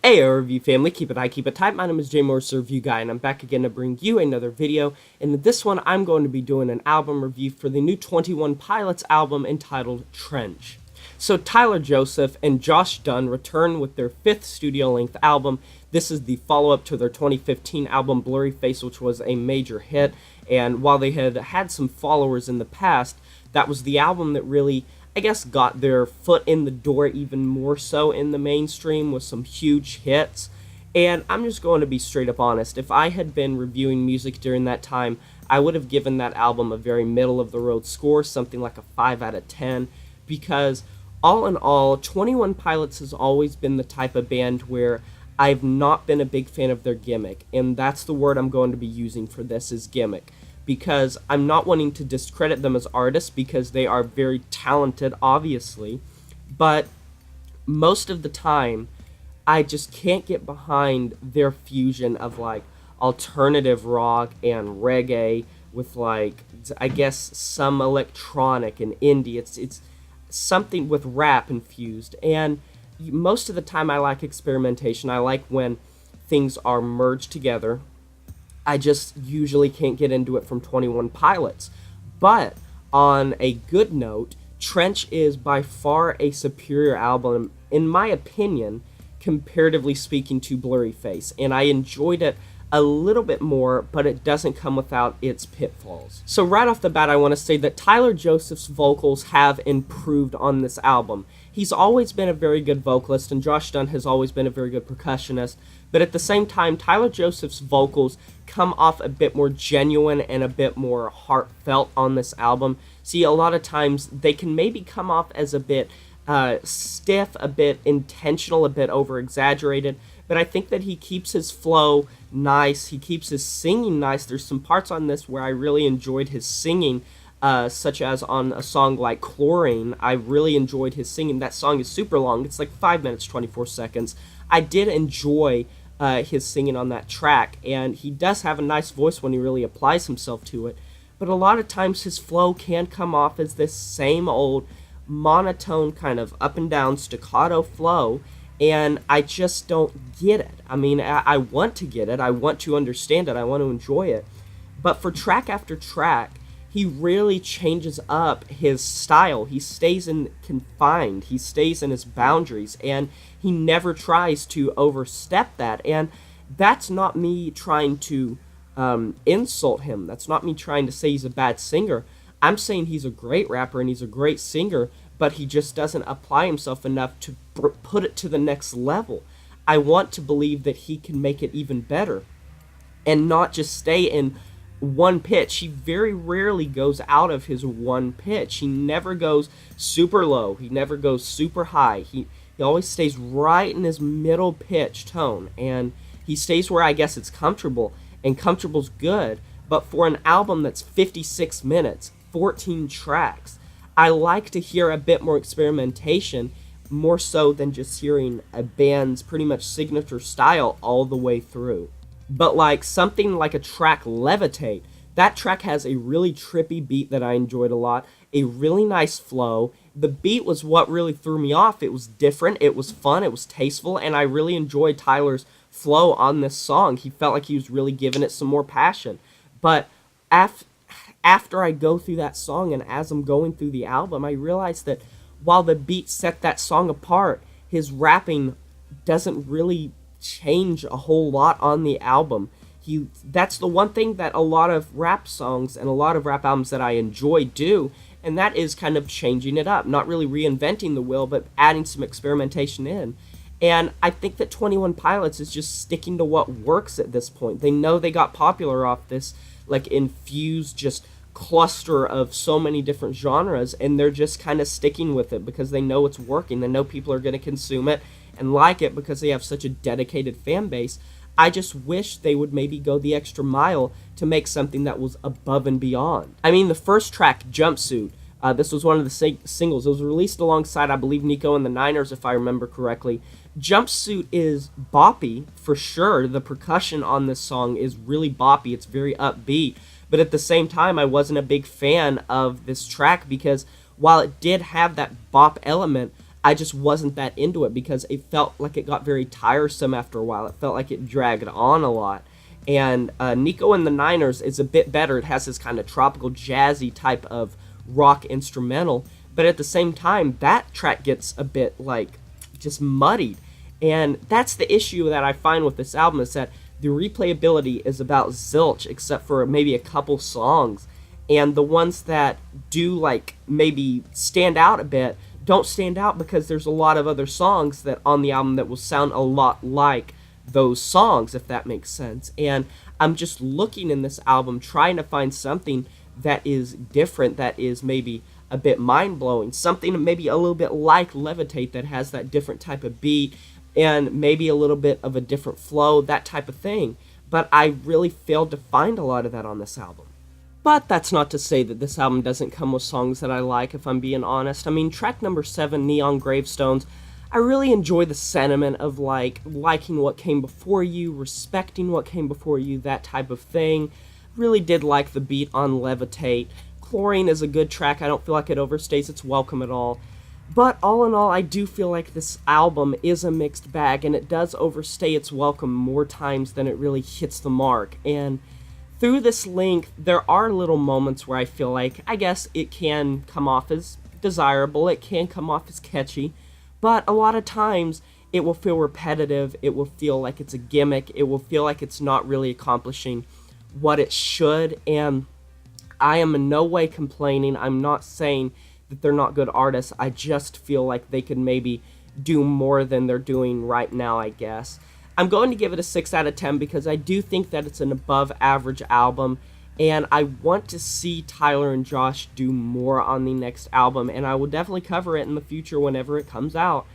Hey, review family, keep it high, keep it tight. My name is Jay Morris, the Review Guy, and I'm back again to bring you another video. And in this one, I'm going to be doing an album review for the new 21 Pilots album entitled Trench. So Tyler Joseph and Josh Dun return with their 5th studio-length album. This is the follow-up to their 2015 album Blurryface, which was a major hit. And while they had had some followers in the past, that was the album that really, I guess, got their foot in the door even more so in the mainstream with some huge hits. And I'm just going to be straight up honest. If I had been reviewing music during that time, I would have given that album a very middle-of-the-road score, something like a 5 out of 10, because all in all, 21 Pilots has always been the type of band where I've not been a big fan of their gimmick, and that's the word I'm going to be using for this, is gimmick. Because I'm not wanting to discredit them as artists, because they are very talented, obviously, but most of the time, I just can't get behind their fusion of, like, alternative rock and reggae with, like, I guess, some electronic and indie. It's something with rap infused, and most of the time I like experimentation. I like when things are merged together. I just usually can't get into it from 21 Pilots. But on a good note, Trench is by far a superior album, in my opinion, comparatively speaking to Blurryface. And I enjoyed it a little bit more, but it doesn't come without its pitfalls. So right off the bat, I want to say that Tyler Joseph's vocals have improved on this album. He's always been a very good vocalist, and Josh Dun has always been a very good percussionist, but at the same time, Tyler Joseph's vocals come off a bit more genuine and a bit more heartfelt on this album. See, a lot of times, they can maybe come off as a bit stiff, a bit intentional, a bit over-exaggerated, but I think that he keeps his flow nice, he keeps his singing nice. There's some parts on this where I really enjoyed his singing, such as on a song like Chlorine. I really enjoyed his singing. That song is super long, it's like 5 minutes, 24 seconds. I did enjoy his singing on that track, and he does have a nice voice when he really applies himself to it, but a lot of times his flow can come off as this same old monotone kind of up and down staccato flow, and I just don't get it. I mean, I want to get it, I want to understand it, I want to enjoy it, but for track after track, he really changes up his style. He stays confined, he stays in his boundaries, and he never tries to overstep that. And that's not me trying to insult him, that's not me trying to say he's a bad singer. I'm saying he's a great rapper and he's a great singer, but he just doesn't apply himself enough to put it to the next level. I want to believe that he can make it even better and not just stay in one pitch. He very rarely goes out of his one pitch. He never goes super low, he never goes super high. He always stays right in his middle pitch tone, and he stays where I guess it's comfortable, and comfortable's good. But for an album that's 56 minutes, 14 tracks, I like to hear a bit more experimentation, more so than just hearing a band's pretty much signature style all the way through. But like something like a track Levitate, that track has a really trippy beat that I enjoyed a lot, a really nice flow. The beat was what really threw me off. It was different, it was fun, it was tasteful, and I really enjoyed Tyler's flow on this song. He felt like he was really giving it some more passion. But after I go through that song and as I'm going through the album, I realized that while the beat set that song apart, his rapping doesn't really change a whole lot on the album. That's the one thing that a lot of rap songs and a lot of rap albums that I enjoy do, and that is kind of changing it up, not really reinventing the wheel, but adding some experimentation in. And I think that 21 Pilots is just sticking to what works at this point. They know they got popular off this, like, infused just cluster of so many different genres, and they're just kind of sticking with it because they know it's working. They know people are going to consume it and like it because they have such a dedicated fan base. I just wish they would maybe go the extra mile to make something that was above and beyond. I mean, the first track, Jumpsuit, this was one of the singles. It was released alongside, I believe, Nico and the Niners, if I remember correctly. Jumpsuit is boppy, for sure. The percussion on this song is really boppy. It's very upbeat. But at the same time, I wasn't a big fan of this track because while it did have that bop element, I just wasn't that into it because it felt like it got very tiresome after a while. It felt like it dragged on a lot. And Nico and the Niners is a bit better. It has this kind of tropical jazzy type of rock instrumental, but at the same time that track gets a bit like just muddied. And that's the issue that I find with this album, is that the replayability is about zilch except for maybe a couple songs, and the ones that do like maybe stand out a bit don't stand out because there's a lot of other songs that on the album that will sound a lot like those songs, if that makes sense. And I'm just looking in this album trying to find something that is different, that is maybe a bit mind-blowing, something maybe a little bit like Levitate that has that different type of beat and maybe a little bit of a different flow, that type of thing. But I really failed to find a lot of that on this album. But that's not to say that this album doesn't come with songs that I like, if I'm being honest. I mean, track number 7, Neon Gravestones, I really enjoy the sentiment of like liking what came before you, respecting what came before you, that type of thing. Really did like the beat on Levitate. Chlorine is a good track. I don't feel like it overstays its welcome at all. But all in all, I do feel like this album is a mixed bag, and it does overstay its welcome more times than it really hits the mark. And through this length, there are little moments where I feel like, I guess it can come off as desirable, it can come off as catchy, but a lot of times it will feel repetitive, it will feel like it's a gimmick, it will feel like it's not really accomplishing what it should. And I am in no way complaining. I'm not saying that they're not good artists. I just feel like they could maybe do more than they're doing right now, I guess. I'm going to give it a 6 out of 10 because I do think that it's an above average album, and I want to see Tyler and Josh do more on the next album, and I will definitely cover it in the future whenever it comes out.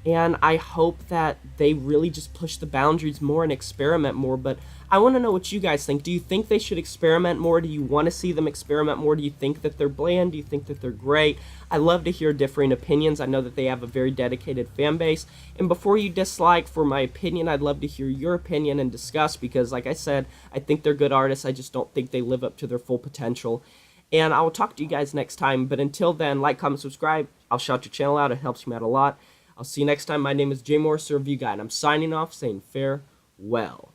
And I hope that they really just push the boundaries more and experiment more. But I want to know what you guys think. Do you think they should experiment more? Do you want to see them experiment more? Do you think that they're bland? Do you think that they're great? I love to hear differing opinions. I know that they have a very dedicated fan base. And before you dislike for my opinion, I'd love to hear your opinion and discuss, because like I said, I think they're good artists. I just don't think they live up to their full potential. And I will talk to you guys next time. But until then, like, comment, subscribe. I'll shout your channel out. It helps me out a lot. I'll see you next time. My name is J Morris, the Review Guy, and I'm signing off saying farewell.